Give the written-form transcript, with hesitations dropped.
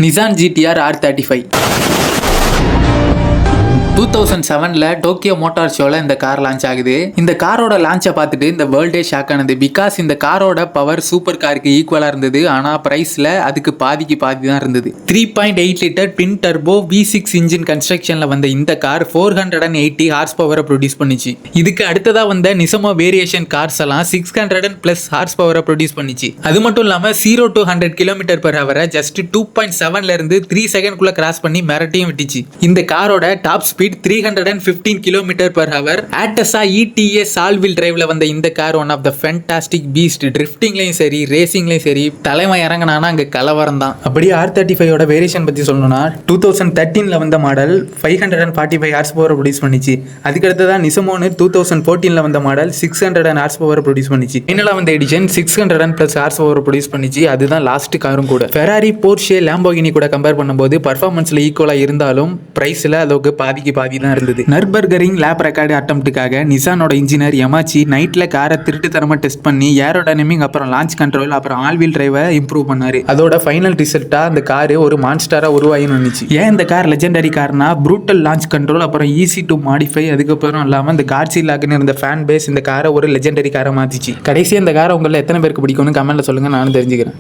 Nissan GTR R35 2007ல Tokyo motor ஷோல இந்த கார் லான்ச் ஆகுது. இந்த காரோட லான்ச்சை பார்த்துட்டு இந்த வேர்ல்டே ஷாக் ஆனது. பிகாஸ் இந்த காரோட பவர் சூப்பர் காருக்கு ஈக்குவலா இருந்தது. ஆனா பிரைஸ்ல அதுக்கு பாதிக்கு பாதி தான் இருந்தது. 3.8 litre twin turbo V6 engine கன்ஸ்ட்ரக்ஷன்ல வந்த இந்த கார் 480 ஹார்ஸ் பவரை ப்ரொடியூஸ் பண்ணிச்சு. இதுக்கு அடுத்ததா வந்த நிசமோ வேரியேஷன் கார்ஸ் எல்லாம் 600+ ஹார்ஸ் பவரை ப்ரொடியூஸ் பண்ணிச்சு. அது மட்டும் இல்லாம 0 to 100 km/h ஜஸ்ட் 2.7ல இருந்து 3 செகண்ட்குள்ள கிராஸ் பண்ணி மிரட்டியும் விட்டுச்சு. இந்த காரோட டாப் ஸ்பீட் 315 km/h. ஆட்டஸா ETS ஆல் வீல் டிரைவ்ல வந்த இந்த car one of the fantastic beast. ட்ரிஃப்டிங்லயும் சரி ரேசிங்லயும் சரி தலைமை இறங்கினானா அங்க கலவரம் தான். அப்படியே R35 வேரியேஷன் பத்தி சொல்லணும்னா 2013ல வந்த மாடல் 545 ஹார்ஸ் பவர் ப்ரொடியூஸ் பண்ணிச்சு. அதுக்கடுத்ததா நிசமோனு 2014ல வந்த மாடல் 600 ஹார்ஸ் பவர் ப்ரொடியூஸ் பண்ணிச்சு. இன்னல வந்த எடிஷன் 600+ ஹார்ஸ் பவர் ப்ரொடியூஸ் பண்ணிச்சு. அதுதான் லாஸ்ட் காரும் கூட. ஃபெராரி, போர்ஷே, லாம்போகினி கூட கம்பேர் பண்ணும்போது பர்ஃபார்மன்ஸ்ல ஈக்குவலா இருந்தாலும் பிரைஸ்ல அளவுக்கு பாதிக்கு பாதி தான் இருந்தது. நர்பர்கரிங் லேப் ரெக்கார்டு அட்டம்ப்டுக்காக நிசானோட இன்ஜினியர் யமாச்சி நைட்ல காரை திருட்டுத்தனமா டெஸ்ட் பண்ணி ஏரோடைனமிக் அப்புறம் லான்ச் கண்ட்ரோல் அப்புறம் ஆல் வீல் டிரைவை இம்ப்ரூவ் பண்ணாரு. அதோட ஃபைனல் ரிசல்ட்டா அந்த கார் ஒரு மான்ஸ்டரா உருவாயின்னு வந்துச்சு. ஏன் இந்த car legendary Karnaugh brutal launch control அப்புறம் ஈஸி டு மாடிஃபை, அதுக்கப்புறம் இல்லாம இந்த கார்சிலாக்குன்னு இருந்த ஃபேன் பேஸ் இந்த காரை ஒரு லெஜெண்டரி காரை மாத்திச்சு. கடைசியா இந்த காரை உங்களை எத்தனை பேருக்கு பிடிக்கும்னு கமெண்ட்ல சொல்லுங்க, நானும் தெரிஞ்சுக்கிறேன்.